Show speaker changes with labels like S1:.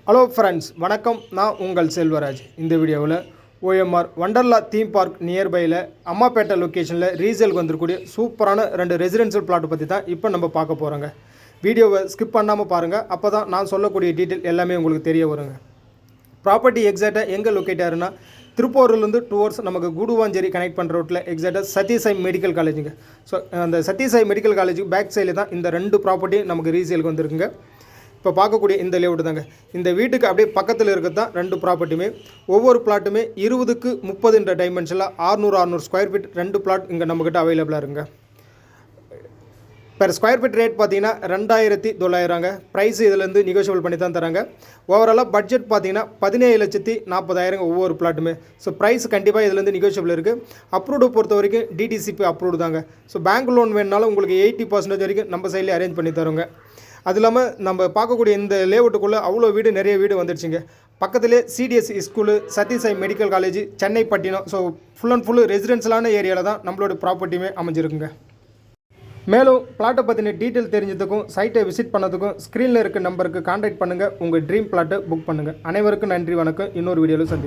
S1: Hello friends, வணக்கம். நான் உங்கள் செல்வராஜ். இந்த வீடியோவில் ஓஎம்ஆர் வண்டர்லா தீம் பார்க் நியர்பையில் அம்மாப்பேட்டை லொக்கேஷனில் ரீசேலுக்கு வந்துருக்கூடிய சூப்பரான 2 ரெசிடென்ஷியல் பிளாட் பற்றி தான் இப்போ நம்ம பார்க்க போகிறோங்க. வீடியோவை ஸ்கிப் பண்ணாமல் பாருங்கள். அப்போ தான் நான் சொல்லக்கூடிய டீட்டெயில் எல்லாமே உங்களுக்கு தெரிய வருங்க. ப்ராப்பர்ட்டி எக்ஸாக்டாக எங்கே லொக்கேட் ஆகுதுன்னா, திருப்பூர்லேருந்து டுவர்ட்ஸ் நமக்கு கூடுவாஞ்சேரி கனெக்ட் பண்ணுற ரோட்டில் எக்ஸாக்டாக சத்யசாய் மெடிக்கல் காலேஜுங்க. ஸோ அந்த சத்யசாய் மெடிக்கல் காலேஜுக்கு பேக் சைடில் தான் இந்த 2 ப்ராப்பர்ட்டியும் நமக்கு ரீசேலுக்கு வந்துருக்குங்க. இப்போ பார்க்கக்கூடிய இந்த லேஅவுட் தாங்க. இந்த வீட்டுக்கு அப்படியே பக்கத்தில் இருக்கிறது தான் 2 ப்ராப்பர்ட்டியுமே. ஒவ்வொரு பிளாட்டுமே 20க்கு 30 டைமென்ஷனில் 600 ஸ்கொயர் ஃபீட் 2 பிளாட் இங்கே நம்மக்கிட்ட அவைலபிளாக இருக்குங்க. பெர் ஸ்கொயர் ஃபீட் ரேட் பார்த்தீங்கன்னா 2900ங்க. ப்ரைஸ் இதிலேருந்து நெகோஷியபிள் பண்ணி தான் தராங்க. ஓவராலாக பட்ஜெட் பார்த்தீங்கன்னா 17,40,000 ஒவ்வொரு பிளாட்டுமே. ஸோ ப்ரைஸ் கண்டிப்பாக இதிலேருந்து நெகோஷியபிள் இருக்குது. அப்ரூவ்டு பொறுத்த வரைக்கும் டிடிசிபி அப்ரூவ்டு தாங்க. ஸோ பேங்க் லோன் வேணுனாலும் உங்களுக்கு 80% வரைக்கும் நம்ம சைட்லேயே அரேஞ்ச் பண்ணி தரோங்க. அது இல்லாமல் நம்ம பார்க்கக்கூடிய இந்த லேஅவுட்டுக்குள்ளே அவ்வளோ நிறைய வீடு வந்துடுச்சுங்க. பக்கத்திலே CDSC school, Sathya Sai medical college, Chennai Pattinam. So full and full ரெசிடென்ஷியலான ஏரியாவில் தான் நம்மளோட ப்ராப்பர்ட்டியுமே அமைஞ்சிருக்குங்க. மேலும் பிளாட்டை பற்றின டீட்டெயில் தெரிஞ்சதுக்கும் சைட்டை விசிட் பண்ணதுக்கும் ஸ்க்ரீனில் இருக்க நம்பருக்கு கான்டாக்ட் பண்ணுங்கள். உங்கள் ட்ரீம் பிளாட்டை புக் பண்ணுங்கள். அனைவருக்கும் நன்றி, வணக்கம். இன்னொரு வீடியோவில் சந்திப்போம்.